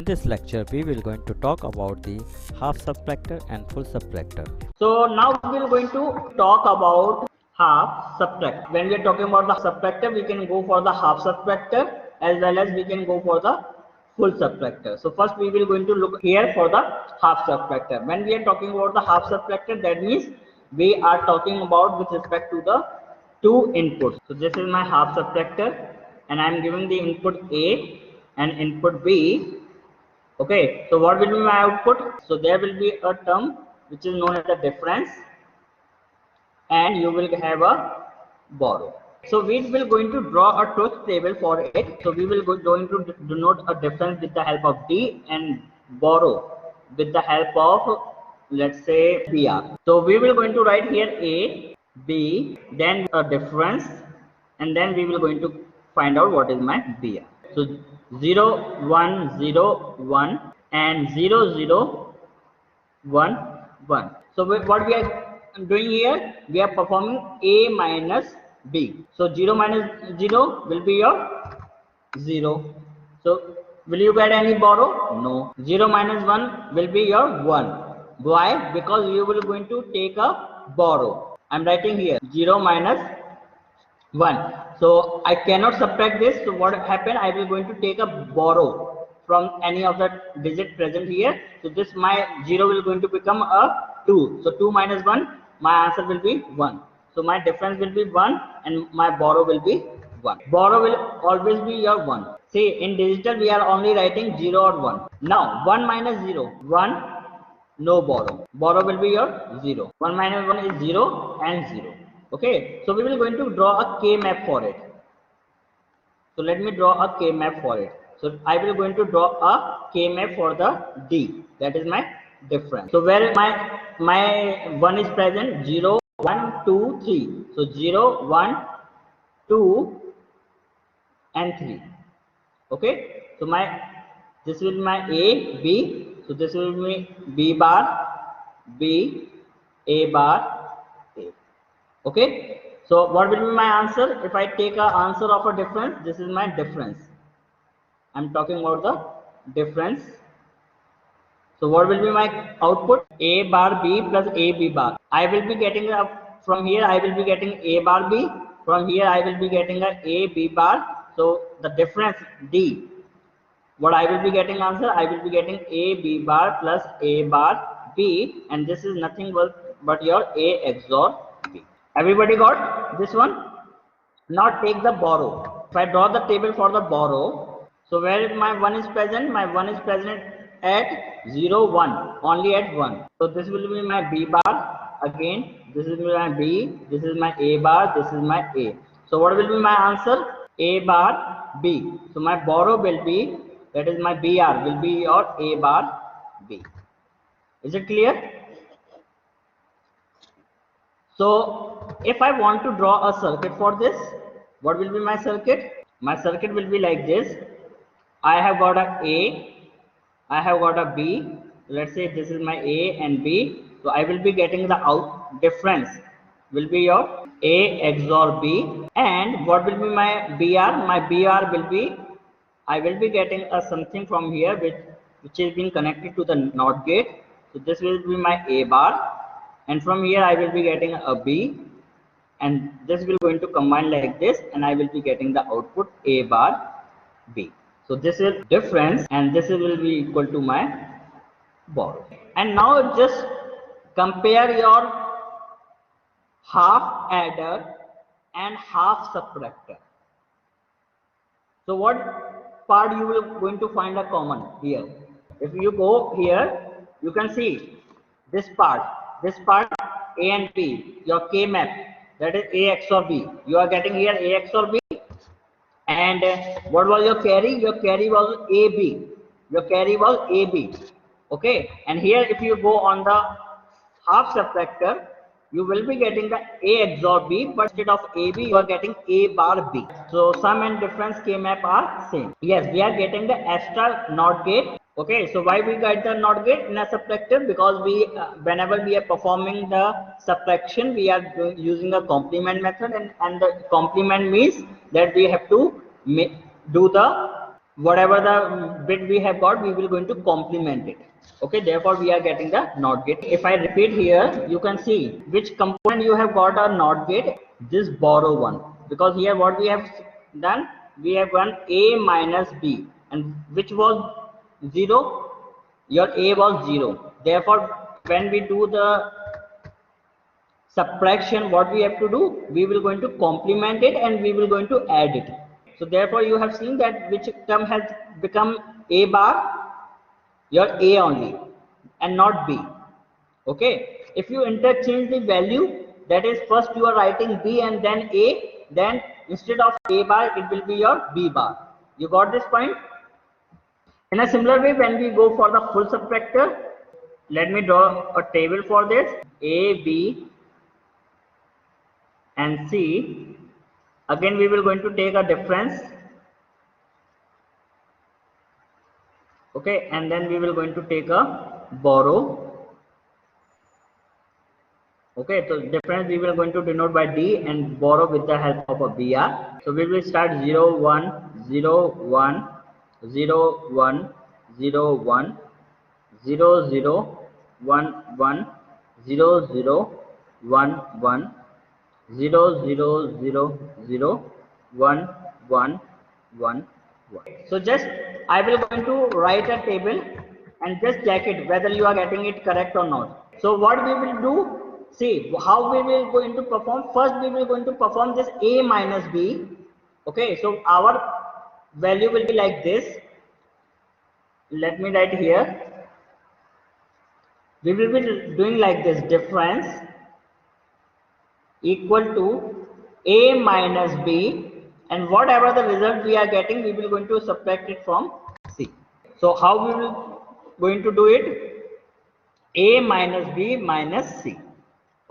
this lecture, we will going to talk about the half subtractor and full subtractor. So now we are going to talk about half subtractor. When we are talking about the subtractor, we can go for the half subtractor as well as we can go for the full subtractor. So first we will going to look here for the half subtractor. When we are talking about the half subtractor, that means we are talking about with respect to the two inputs. So this is my half subtractor and I am giving the input A and input B. Okay, so what will be my output? So there will be a term which is known as the difference and you will have a borrow. So we will going to draw a truth table for it. So we will going to denote a difference with the help of D and borrow with the help of, let's say, BR. So we will going to write here A, B, then a difference, and then we will going to find out what is my BR. So 0, 1, 0, 1 and 0, 0, 1, 1. So what we are doing here, we are performing A minus B. So 0 minus 0 will be your 0. So will you get any borrow? No. 0 minus 1 will be your 1. Why? Because you will going to take a borrow. I am writing here 0 minus 1. So I cannot subtract this. So what happened? I will going to take a borrow from any of the digit present here. So this my 0 will going to become a 2. So 2 minus 1, my answer will be 1. So my difference will be 1 and my borrow will be 1. Borrow will always be your 1. See, in digital we are only writing 0 or 1. Now 1 minus 0, 1, no borrow. Borrow will be your 0. 1 minus 1 is 0 and 0. Okay, so we will going to draw a K map for it. So let me draw a K map for it. So I will going to draw a K map for the D. That is my difference. So where my 1 is present, 0, 1, 2, 3. So 0, 1, 2 and 3. Okay, so this will be my A, B. So this will be B bar, B, A bar, A. Okay, so what will be my answer? If I take an answer of a difference, this is my difference. I'm talking about the difference. So what will be my output? A bar B plus A B bar. I will be getting from here I will be getting A bar B. From here I will be getting A B bar. So the difference D. What I will be getting answer? I will be getting A B bar plus A bar B, and this is nothing but your A XOR B. Everybody got this one? Now take the borrow. If I draw the table for the borrow, so where my 1 is present? My 1 is present at 0, 1, only at 1. So this will be my B bar. Again, this is my B, this is my A bar, this is my A. So what will be my answer? A bar B. So my borrow will be, that is my BR, will be your A bar B. Is it clear? So if I want to draw a circuit for this, what will be my circuit? My circuit will be like this. I have got a I have got a B. Let's say this is my A and B. So I will be getting the out difference will be your A XOR B. And what will be my BR? My BR will be, I will be getting a something from here which is being connected to the NOT gate. So this will be my A bar. And from here I will be getting a B, and this will going to combine like this, and I will be getting the output A bar B. So this is difference, and this will be equal to my borrow. And now just compare your half adder and half subtractor. So what part you will going to find a common here? If you go here, you can see this part A and B, your K map, that is A XOR B. You are getting here A XOR B. And what was your carry? Your carry was AB. Your carry was AB. Okay. And here if you go on the half subtractor, you will be getting the A XOR B, but instead of AB, you are getting A bar B. So sum and difference K map are same. Yes, we are getting the extra NOT gate. Okay, so why we got the NOT gate in a subtractor? Because we, whenever we are performing the subtraction, we are using a complement method, and the complement means that we have to do the whatever the bit we have got, we will going to complement it. Okay, therefore we are getting the NOT gate. If I repeat here, you can see which component you have got a NOT gate, this borrow one, because here what we have done, we have run a minus b, and which was 0, your a was 0. Therefore when we do the subtraction, what we have to do, we will going to complement it and we will going to add it. So therefore you have seen that which term has become a bar, your a only and not b. Okay, if you interchange the value, that is first you are writing b and then a, then instead of a bar it will be your b bar. You got this point? In a similar way, when we go for the full subtractor, let me draw a table for this. A, B and C. Again we will going to take a difference. Okay, and then we will going to take a borrow. Okay, so difference we will going to denote by D and borrow with the help of a BR. So we will start 0, 1, 0, 1, 0, 1, 0, 1, 0, 0, 1, 1, 0, 0, 1, 1, 0, 0, 0, 0, 1, 1, 1, 1. So just I will going to write a table and just check it whether you are getting it correct or not. So what we will do, see how we will going to perform. First we will going to perform this a minus b. Okay, so our value will be like this. Let me write here. We will be doing like this, difference equal to a minus b, and whatever the result we are getting, we will going to subtract it from c. So how we will going to do it? A minus b minus c.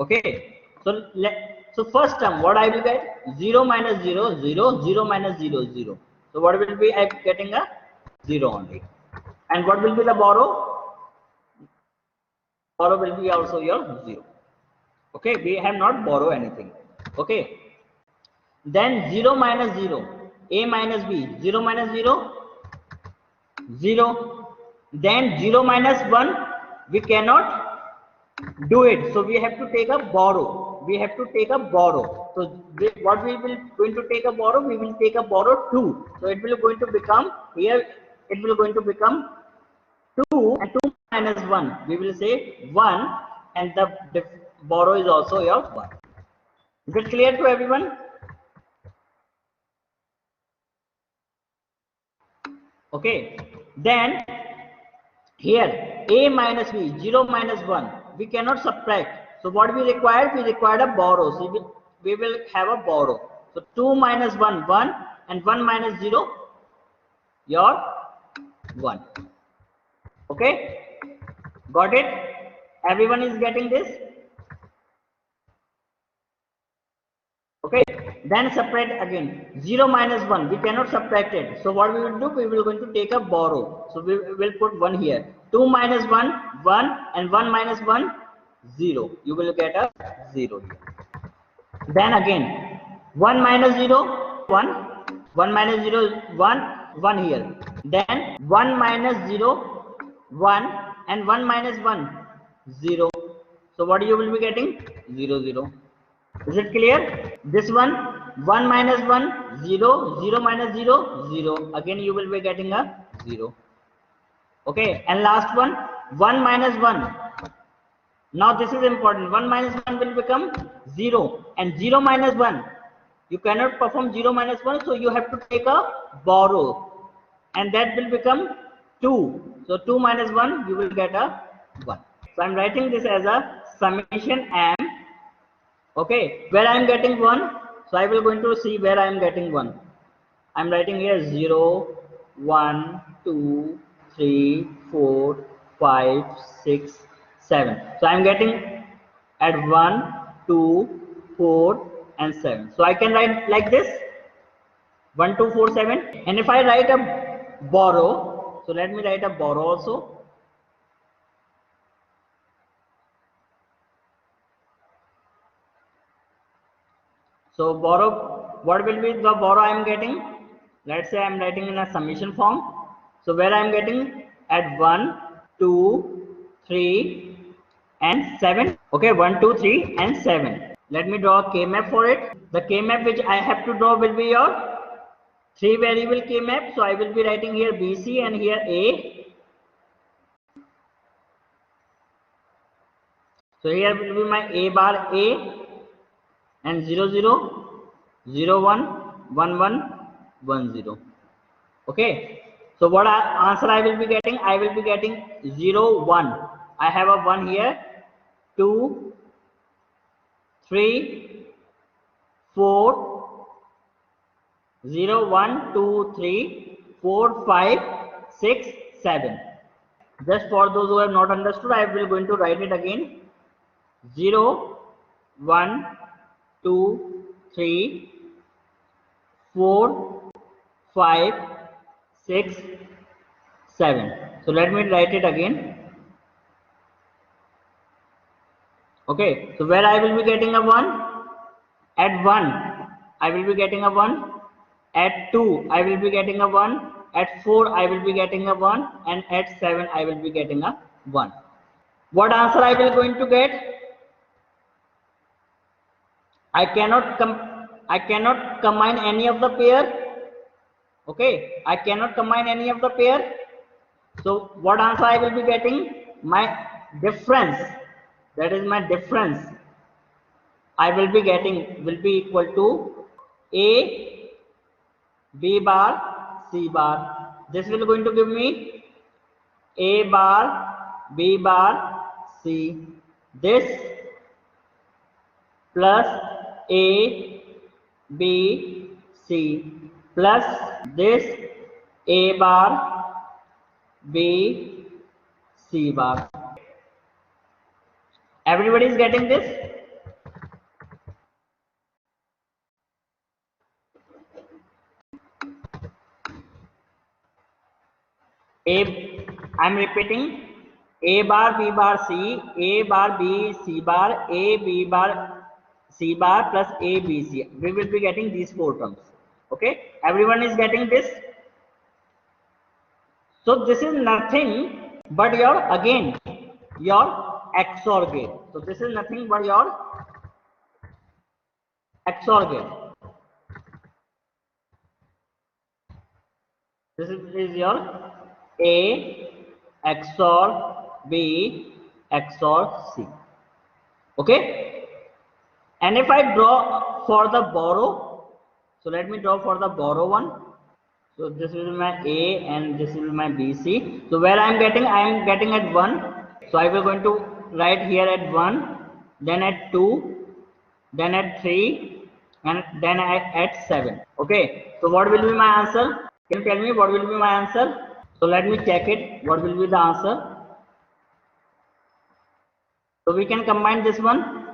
Okay, so first term what I will get, 0 minus 0, 0, 0 minus 0, 0. So what will be I getting a 0 only. And what will be the borrow? Borrow will be also your 0. Okay, we have not borrow anything. Okay, then 0 minus 0, a minus b, 0 minus 0, 0. Then 0 minus 1, we cannot do it, so we have to take a borrow. We have to take a borrow. So what we will going to take a borrow, we will take a borrow 2. So it will going to become here, it will going to become 2, and 2 minus 1, we will say 1, and the borrow is also your 1. Is it clear to everyone? Okay, then here a minus b, 0 minus 1, we cannot subtract. So what we require? We require a borrow. So we will have a borrow. So 2 minus 1, 1, and 1 minus 0, your 1. Okay, got it? Everyone is getting this? Okay, then separate again. 0 minus 1, we cannot subtract it. So what we will do? We will going to take a borrow. So we will put 1 here. 2 minus 1, 1, and 1 minus 1, 0. You will get a 0 here. Then again, 1 minus 0, 1, 1 minus 0, 1, 1 here. Then 1 minus 0, 1, and 1 minus 1, 0. So what you will be getting? 0, 0. Is it clear? This one, 1 minus 1, 0, 0 minus 0, 0. Again you will be getting a 0. Okay, and last one, 1 minus 1. Now this is important. 1 minus 1 will become 0, and 0 minus 1. You cannot perform 0 minus 1, so you have to take a borrow, and that will become 2. So 2 minus 1, you will get a 1. So I am writing this as a summation m. Okay, where I am getting 1, so I will going to see where I am getting 1. I am writing here 0, 1, 2, 3, 4, 5, 6, 7. So I am getting at 1, 2, 4, and 7. So I can write like this, 1, 2, 4, 7. And if I write a borrow, so let me write a borrow also. So borrow, what will be the borrow I am getting? let's say I'm writing in a summation form. So where I'm getting at 1, 2, 3 and 7. Okay, 1, 2, 3 and 7. Let me draw a K-map for it. The K-map which I have to draw will be your 3 variable K-map. So I will be writing here BC and here A. So here will be my A bar A and 0, 0, 0, 1, 1, 1, 1, 0. Okay. So what answer I will be getting? I will be getting 0, 1. I have a 1 here, 2, 3, 4, 0, 1, 2, 3, 4, 5, 6, 7. Just for those who have not understood, I will going to write it again. 0, 1, 2, 3, 4, 5, 6, 7. So let me write it again. Okay, so where I will be getting a 1? At 1, I will be getting a 1. At 2, I will be getting a 1. At 4, I will be getting a 1. And at 7, I will be getting a 1. What answer I will going to get? I cannot combine any of the pair. Okay, I cannot combine any of the pair. So what answer I will be getting? My difference. That is my difference. I will be getting will be equal to A B bar C bar. This will going to give me A bar B bar C. This plus A B C plus this A bar B C bar. Everybody is getting this? I'm repeating A bar B bar C, A bar B C bar, A B bar C bar plus A B C. We will be getting these 4 terms. Okay, everyone is getting this. So this is nothing but your XOR gate. So this is nothing but your XOR gate. This is your A XOR B XOR C. Okay. And if I draw for the borrow, so let me draw for the borrow one. So this will be my A and this will be my BC. So where I am getting at 1. So I will going to write here at 1, then at 2, then at 3, and then at 7. Okay. So what will be my answer? Can you tell me what will be my answer? So let me check it. What will be the answer? So we can combine this one.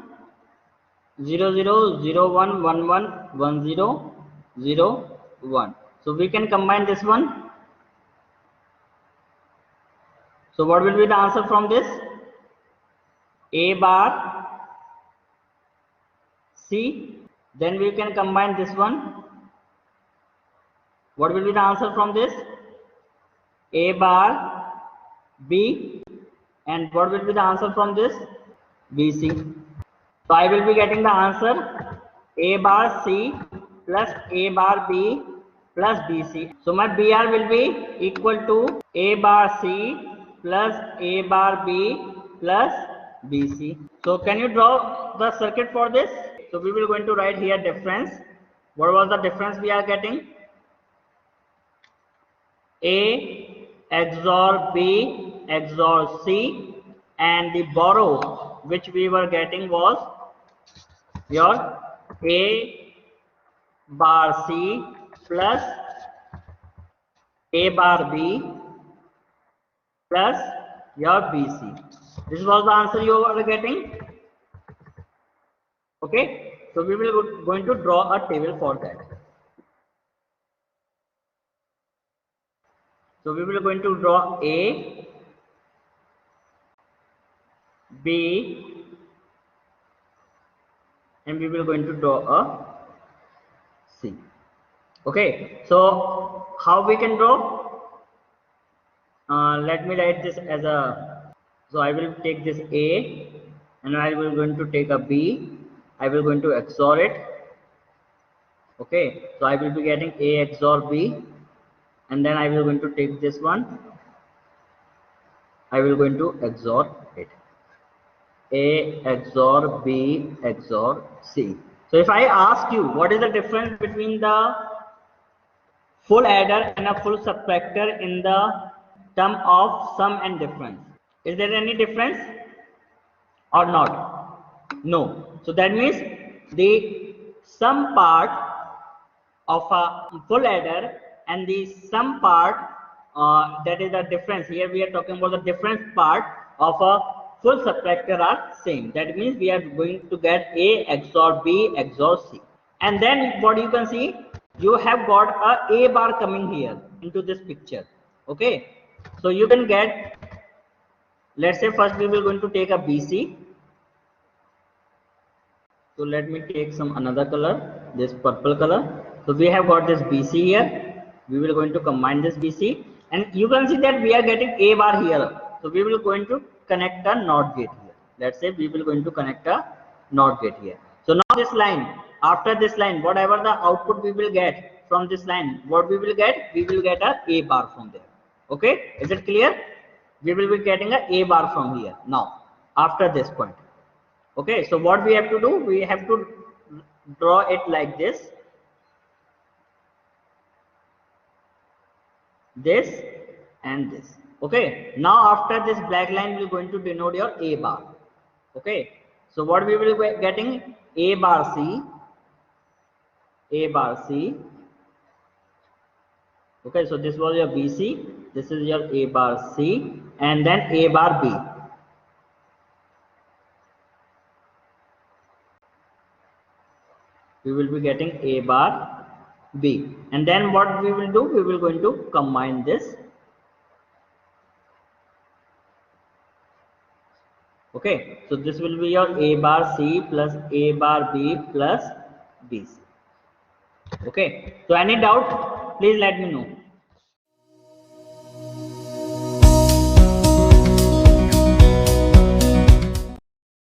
0, 0, 0, 1, 1, 1, 1, 0, 0, 1. So we can combine this one. So what will be the answer from this? A bar C. Then we can combine this one. What will be the answer from this? A bar B. And what will be the answer from this? BC. So I will be getting the answer A bar C plus A bar B plus BC. So my BR will be equal to A bar C plus A bar B plus BC. So can you draw the circuit for this? So we will going to write here difference. What was the difference we are getting? A XOR B XOR C, and the borrow which we were getting was your A bar C plus A bar B plus your BC. This was the answer you were getting. Okay, so we will going to draw a table for that. So we will going to draw A, B, and we will going to draw a C. Okay, so how we can draw? Let me write this as a, so I will take this A and I will going to take a B. I will going to XOR it. Okay, so I will be getting A XOR B, and then I will going to take this one. I will going to XOR it. A XOR B XOR C. So if I ask you what is the difference between the full adder and a full subtractor in the term of sum and difference, is there any difference or not? No. So that means the sum part of a full adder and the sum part, that is the difference. Here we are talking about the difference part of a full subtractor are same. That means we are going to get A XOR B XOR C. And then what you can see, you have got a bar coming here into this picture. Okay, so you can get, let's say first we will going to take a BC. So let me take some another color, this purple color. So we have got this BC here. We will going to combine this BC, and you can see that we are getting A bar here. So we will going to connect a NOT gate here. Let's say we will going to connect a NOT gate here. So now this line, after this line, whatever the output we will get from this line, what we will get? We will get a A bar from there. Okay, is it clear? We will be getting a A bar from here now after this point. Okay, so what we have to do, we have to draw it like this and this. Okay, now after this black line we are going to denote your A bar. Okay, so what we will be getting, A bar C. Okay, so this was your BC, this is your A bar C, and then A bar B. We will be getting A bar B, and then what we will do, we will going to combine this. Okay, so this will be your A bar C plus A bar B plus BC. Okay, so any doubt, please let me know.